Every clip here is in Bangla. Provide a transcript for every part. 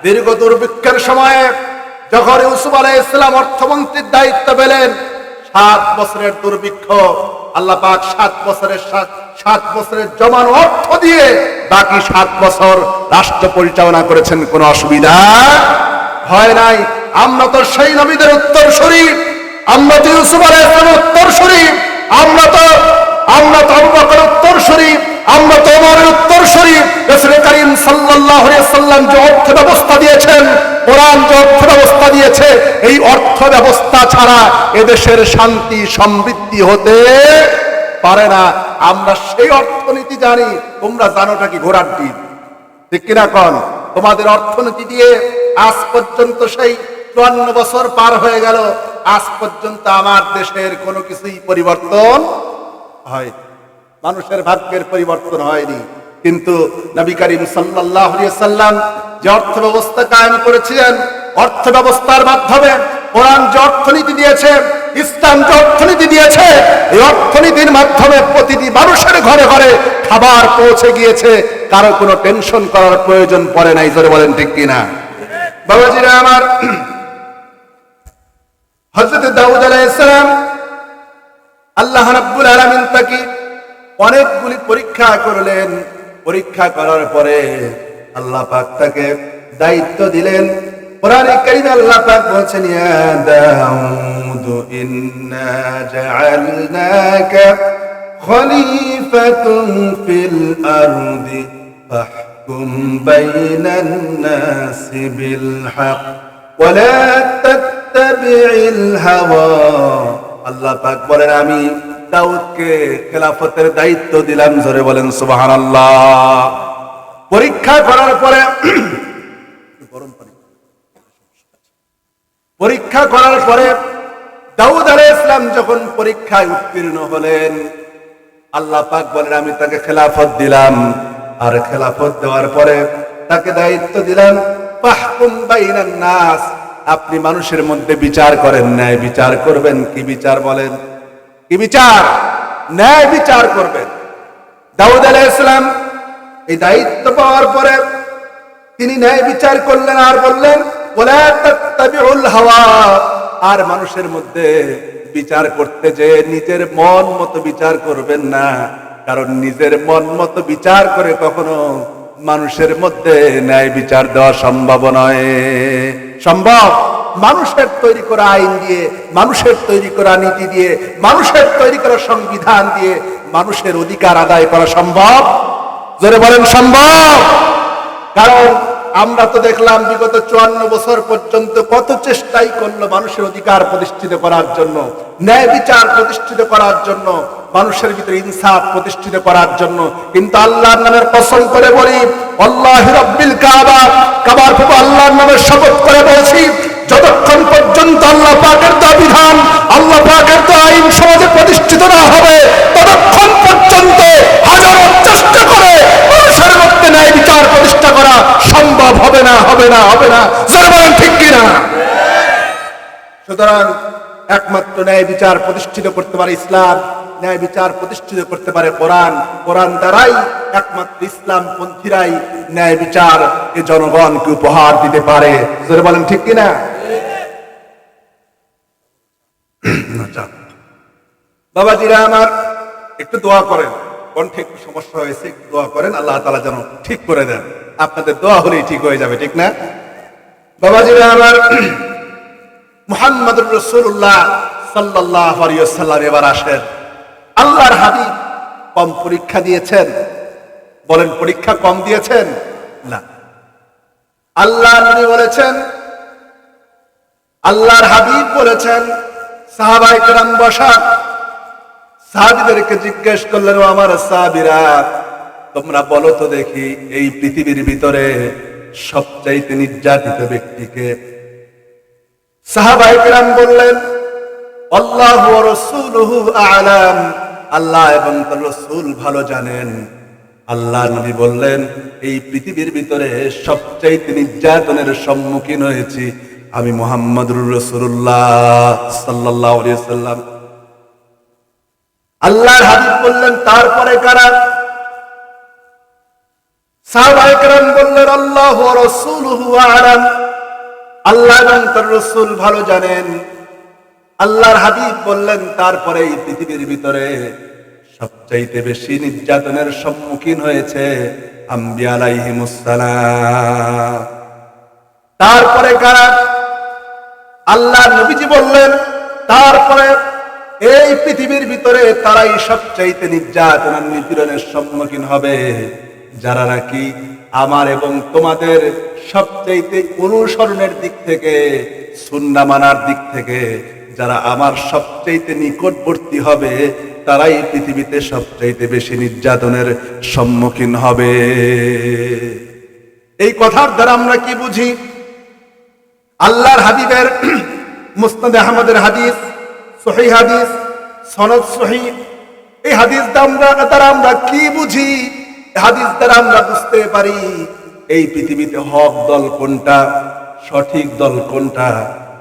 দীর্ঘ দুর্ভিক্ষের সময়ে যখন ইউসুফ আলাইহিস সালাম অর্থমন্ত্রীর দায়িত্ব পেলেন, 7 বছরের দুর্ভিক্ষ, আল্লাহ পাক 7 বছরের জমানো অর্থ দিয়ে বাকি 7 বছর রাষ্ট্র পরিচালনা করেছেন, কোনো অসুবিধা হয় নাই। আমরা তো সেই নবীদের উত্তরসূরি, আমরা তো ইউসুফ আলাইহিস সালামের উত্তরসূরি, আমরা তো আবু বকরের উত্তরসূরি, আমরা তো ওমরের উত্তরসূরি। রাসূল করিম সাল্লাল্লাহু আলাইহি ওয়াসাল্লাম যে অর্থ ব্যবস্থা দিয়েছেন, কোরআন যে অর্থ ব্যবস্থা দিয়েছে, এই অর্থ ব্যবস্থা ছাড়া এদেশের শান্তি সমৃদ্ধি হতে পারে না। আমরা সেই অর্থনীতি জানি, তোমরা জানোটা কি ঘোড়ার ডিম, ঠিক কিনা কন? তোমাদের অর্থনীতি দিয়ে আজ পর্যন্ত সেই 54 বছর পার হয়ে গেল, আজ পর্যন্ত আমার দেশের কোনো কিছুই পরিবর্তন হয়, মানুষের ভাগ্যের পরিবর্তন হয়নি। কিন্তু নবী করিম সাল্লাল্লাহু আলাইহি ওয়াসাল্লাম যে অর্থ ব্যবস্থা কায়েম করেছিলেন, অর্থ ব্যবস্থার মাধ্যমে কোরআন যে অর্থনীতি দিয়েছে, ইসলাম যে অর্থনীতি দিয়েছে, এই অর্থনীতির মাধ্যমে প্রতিটি মানুষের ঘরে ঘরে খাবার পৌঁছে গিয়েছে, কারো কোনো টেনশন করার প্রয়োজন পড়ে নাই। জোরে বলেন ঠিক কিনা? বাবাজিরা আমার, হযরত দাউদ আলাইহিস সালাম আল্লাহ রাব্বুল আলামিন তাকে অনেকগুলি পরীক্ষা করলেন। পরীক্ষা করার পরে আল্লাহ পাক তাকে দায়িত্ব দিলেন। কোরআনে কারীমে আল্লাহ পাক বলেছেন, ইয়া দাউদ ইন্না জাআলনাকা খলিফাতুন ফিল আরদি ফাহকুম বাইনান নাসি বিল হক ওয়া লা তাত্তাবি'ল হাওয়া। আল্লাহ পাক বলেন, আমি দাউদকে খেলাফতের দায়িত্ব দিলাম। জোরে বলেন সুবহানাল্লাহ। পরীক্ষা করার পরে দাউদ আলাইহিস সালাম যখন পরীক্ষায় উত্তীর্ণ হলেন, আল্লাহ পাক বলেন, আমি তাকে খেলাফত দিলাম। আর খেলাফত দেওয়ার পরে তাকে দায়িত্ব দিলাম, ফাহকুম বাইনান নাস, আপনি মানুষের মধ্যে বিচার করেন, ন্যায় বিচার করবেন। কি বিচার বলেন? কি বিচার? ন্যায় বিচার করবেন। দাউদ আলাইহিস সালাম এই দায়িত্ব পাওয়ার পরে তিনি ন্যায় বিচার করলেন আর বললেন, ওয়ালা তাত্তাবিউল হাওয়া, আর মানুষের মধ্যে বিচার করতে যে নিজের মন মতো বিচার করবেন না, কারণ নিজের মন মতো বিচার করে কখনো মানুষের মধ্যে ন্যায় বিচার দেওয়া সম্ভব নয়। সম্ভব মানুষের তৈরি করা আইন দিয়ে, মানুষের তৈরি করা নীতি দিয়ে, মানুষের তৈরি করা সংবিধান দিয়ে মানুষের অধিকার আদায় করা সম্ভব? জোরে বলেন সম্ভব। কারণ আমরা তো দেখলাম বিগত 54 বছর পর্যন্ত কত চেষ্টাই করলো মানুষের অধিকার প্রতিষ্ঠিত করার জন্য, ন্যায় বিচার প্রতিষ্ঠিত করার জন্য, মানুষের ভিতরে ইনসাফ প্রতিষ্ঠিত করার জন্য। কিন্তু আল্লাহর নামের কসম করে বলি, আল্লাহি রাব্বিল কাবা, কাবার প্রভু আল্লাহর নামের শপথ করে বলছি, যতক্ষণ পর্যন্ত আল্লাহ পাকের দেওয়া বিধান, আল্লাহ পাকের দেওয়া আইন সমাজে প্রতিষ্ঠিত না হবে, ততক্ষণ পর্যন্ত হাজারো চেষ্টা করে মানুষের মধ্যে ন্যায় বিচার প্রতিষ্ঠা করা সম্ভব হবে না, হবে না, হবে না। জোরে বলেন ঠিক কিনা? সুতরাং একমাত্র ন্যায় বিচার প্রতিষ্ঠিত করতে পারে ইসলাম, ন্যায় বিচার প্রতিষ্ঠিত করতে পারে কোরআন। কোরআন দ্বারাই একমাত্র ইসলাম পন্থীরাই ন্যায় বিচার এ জনগণকে উপহার দিতে পারে। জোরে বলেন ঠিক কিনা? বাবাজিরা আমার, একটু দোয়া করেন, কণ্ঠে একটু সমস্যা হয়েছে, একটু দোয়া করেন, আল্লাহ তাআলা যেন ঠিক করে দেন। আপনাদের দোয়া হলেই ঠিক হয়ে যাবে, ঠিক না? বাবাজিরা আমার, মুহাম্মদুর রাসূলুল্লাহ সাল্লাল্লাহু আলাইহি ওয়াসাল্লাম এবার আসেন। আল্লাহর হাবিব কম পরীক্ষা দিয়েছেন? বলেন, পরীক্ষা কম দিয়েছেন? না। আল্লাহ নবী বলেছেন, আল্লাহর হাবিব বলেছেন, সাহাবায়ে কেরাম বসা, সাহাবীদেরকে জিজ্ঞেস করলেন, ও আমার সাহাবীরা, তোমরা বলো তো দেখি, এই পৃথিবীর ভিতরে সবচাইতে নির্যাতিত ব্যক্তিকে? সাহাবায়ে কেরাম বললেন, আল্লাহু ওয়া রাসূলুহু আ'লাম, আল্লাহ এবং তার রাসূল ভালো জানেন। আল্লাহ নবী বললেন, এই পৃথিবীর ভিতরে সবচাইতে নির্যাতনের সম্মুখীন হয়েছি আমি মুহাম্মদুর রাসূলুল্লাহ সাল্লাল্লাহু আলাইহি ওয়াসাল্লাম। আল্লাহর হাবিব বললেন, তারপরে কারা? সাহাবায়ে কেরাম বললেন আল্লাহু ওয়া রাসূলুহু আ'লাম, আল্লাহ এবং তার রাসূল ভালো জানেন। আল্লাহর হাবিব বললেন তারপরে এই পৃথিবীর ভিতরে সবচাইতে বেশি নির্যাতনের সম্মুখীন হয়েছে আম্বিয়া আলাইহিমুস সালাম। তারপরে কারা? আল্লাহর নবীজি বললেন তারপরে এই পৃথিবীর ভিতরে তারাই সবচাইতে নির্যাতন আর নিপীড়নের সম্মুখীন হবে যারা নাকি আমার এবং তোমাদের সবচাইতে অনুসরণের দিক থেকে, সুন্নাহ মানার দিক থেকে যারা আমার সবচাইতে নিকটবর্তী হবে তারাই পৃথিবীতে সবচাইতে বেশি নির্যাতনের সম্মুখীন হবে। এই কথার দ্বারা আমরা কি বুঝি? আল্লাহর হাবিবের মুসনাদে আহমদের হাদিস, সহিহ হাদিস, সনদ সহিহ। এই হাদিস দ্বারা আমরা কি বুঝি? হাদিস দ্বারা আমরা বুঝতে পারি এই পৃথিবীতে হক দল কোনটা, সঠিক দল কোনটা,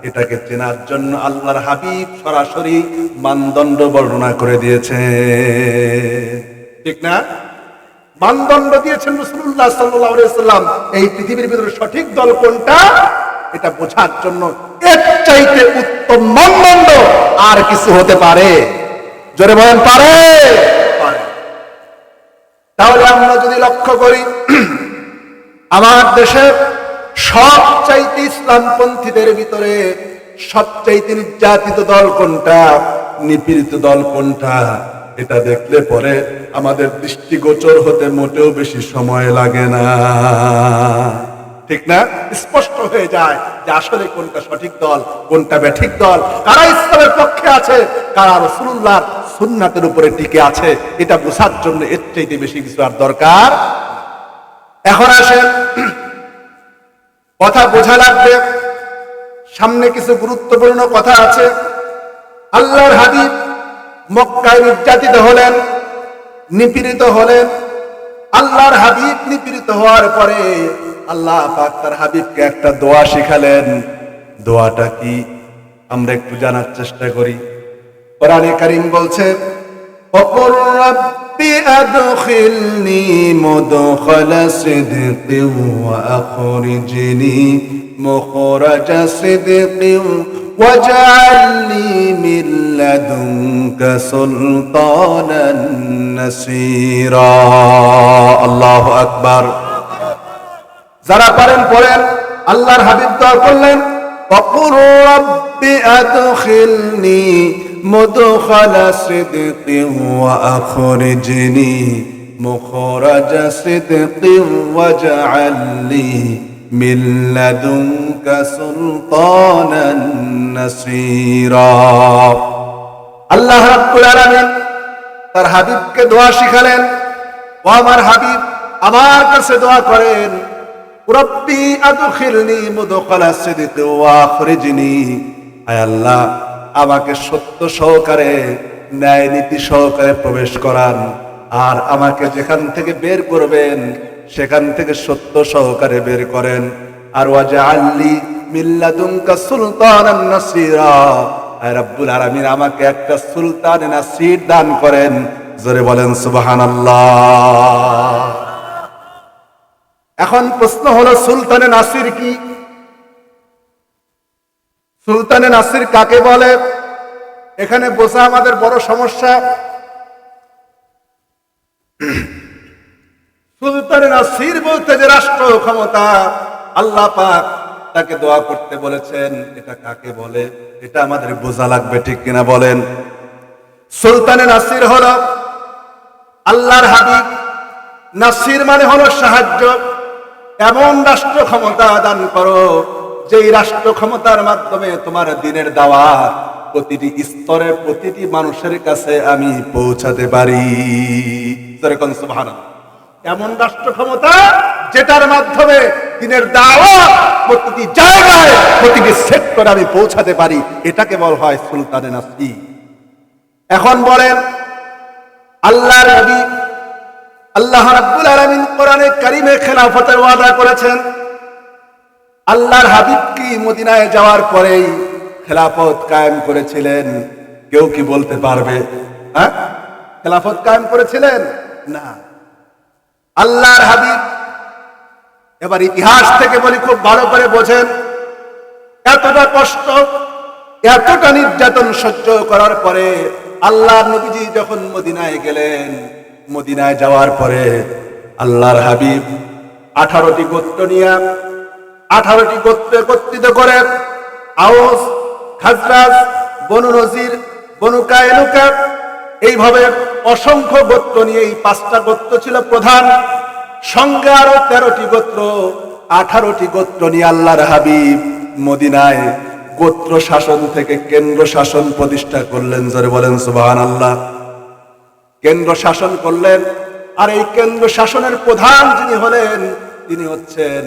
এটাকে চেনার জন্য আল্লাহর হাবিব সরাসরি মানদণ্ড বর্ণনা করে দিয়েছে, ঠিক না? মানদণ্ড দিয়েছেন রাসূলুল্লাহ সাল্লাল্লাহু আলাইহি ওয়াসাল্লাম। এই পৃথিবীর ভিতরে সঠিক দল কোনটা এটা বোঝার জন্য এর চাইতে উত্তম মানদণ্ড আর কিছু হতে পারে? জোরে বলেন পারে? তাহলে আমরা যদি লক্ষ্য করি আমার দেশের সবচাইতে ইসলামপন্থীদের ভিতরে সবচাইতে নির্যাতিত দল কোনটা, নিপীড়িত দল কোনটা, এটা দেখলে পরে আমাদের দৃষ্টিগোচর হতে মোটেও বেশি সময় লাগে না, ঠিক না? স্পষ্ট হয়ে যায় যে আসলে কোনটা সঠিক দল, কোনটা ব্যাঠিক দল, কারা ইসলামের পক্ষে আছে, কারা রাসূলুল্লাহর সুন্নাতের উপরে টিকে আছে। এটা বোঝার জন্য এর চাইতে বেশি কিছু আর দরকার। এখন আসেন, কথা বোঝা লাগবে, সামনে কিছু গুরুত্বপূর্ণ কথা আছে। আল্লাহর হাবিব মক্কায় নির্যাতিত হলেন, নিপীড়িত হলেন। আল্লাহর হাবিব নিপীড়িত হওয়ার পরে আল্লাহ পাক তার হাবিবকে একটা দোয়া শিখালেন। দোয়াটা কি আমরা একটু জানার চেষ্টা করি। কোরআনে কারীম বলছে ওকুর রাব্বি আদখিলনি মুদখালা সিদকিন ওয়া আখরিজনি মুখরাজা সিদকিন ওয়াজআলনি মিন লাদুনকা সুলতানান নাসীরা। আল্লাহু আকবার। যারা পারেন পড়েন। আল্লাহর হাবিব দোয়া করলেন ওকুর রাব্বি আদখিলনি মুদখালা সিদকিন ওয়া আখরিজনি মুখরাজা সিদকিন ওয়াজআলনি মিন লাদুনকা সুলতানান নাসীরা। আল্লাহ রাব্বুল আলামিন তার হাবিবকে দোয়া শিখালেন, ও আমার হাবিব আমার কাছে দোয়া করেন, রব্বি আদখিলনি মুদখালা সিদকিন ওয়া আখরিজনি, আয় আল্লাহ আমাকে সত্য সহকারে, ন্যায় নীতি সহকারে প্রবেশ করান, আর আমাকে যেখান থেকে বের করবেন সেখান থেকে সত্য সহকারে বের করেন। আর ওয়াজআলনি মিন লাদুনকা সুলতানান নাসীরা, আয় রব্বুল আলামিন আমাকে একটা সুলতানে নাসির দান করেন। জোরে বলেন সুবহানাল্লাহ। এখন প্রশ্ন হলো সুলতানে নাসির কি? সুলতানে নাসির কাকে বলে? এখানে বোঝা আমাদের বড় সমস্যা। সুলতানে নাসির বলতে যে রাষ্ট্র ক্ষমতা, আল্লাহ পাক তাকে দোয়া করতে বলেছেন, এটা কাকে বলে এটা আমাদের বোঝা লাগবে, ঠিক কিনা বলেন? সুলতানে নাসির হলো আল্লাহর হাবিব। নাসির মানে হলো সাহায্য। এমন রাষ্ট্র ক্ষমতা দান করো যেই রাষ্ট্র ক্ষমতার মাধ্যমে তোমার দ্বীনের দাওয়াত প্রতিটি স্তরে প্রতিটি মানুষের কাছে আমি পৌঁছাতে পারি। যেরকম সুবহানাল্লাহ। এমন রাষ্ট্র ক্ষমতা যেটার মাধ্যমে দ্বীনের দাওয়াত প্রতিটি জায়গায় প্রতিটি সেক্টরে আমি পৌঁছাতে পারি, এটাকে বলা হয় সুলতানে নাসির। এখন বলেন আল্লাহর নবী আল্লাহ রাব্বুল আলামিন কোরআনে কারীমে খেলাফতের ওয়াদা করেছেন। আল্লাহর হাবিব কি মদিনায় যাওয়ার পরেই খেলাফত কায়েম করেছিলেন? কেউ কি বলতে পারবে? খেলাফত কায়েম করেছিলেন? না। আল্লাহর হাবিব এবার ইতিহাস থেকে বলি, খুব ভালো করে বোঝেন, এতটা কষ্ট, এতটা নির্যাতন সহ্য করার পরে আল্লাহর নবীজি যখন মদিনায় গেলেন, মদিনায় যাওয়ার পরে আল্লাহর হাবিব 18টি গোত্র নিয়ে 18টি গোত্র একত্রিত করে আওস, খাজরাজ, বনু নজির, বনু কায়নুকা, এইভাবে অসংখ্য গোত্র নিয়ে, এই 5টা গোত্র ছিল প্রধান, সঙ্গে আরো 13টি গোত্র, 18টি গোত্র নিয়ে আল্লাহর হাবিব মদিনায় গোত্র শাসন থেকে কেন্দ্র শাসন প্রতিষ্ঠা করলেন। জোরে বলেন সুবহানাল্লাহ। কেন্দ্র শাসন করলেন, আর এই কেন্দ্র শাসনের প্রধান যিনি হলেন তিনি হচ্ছেন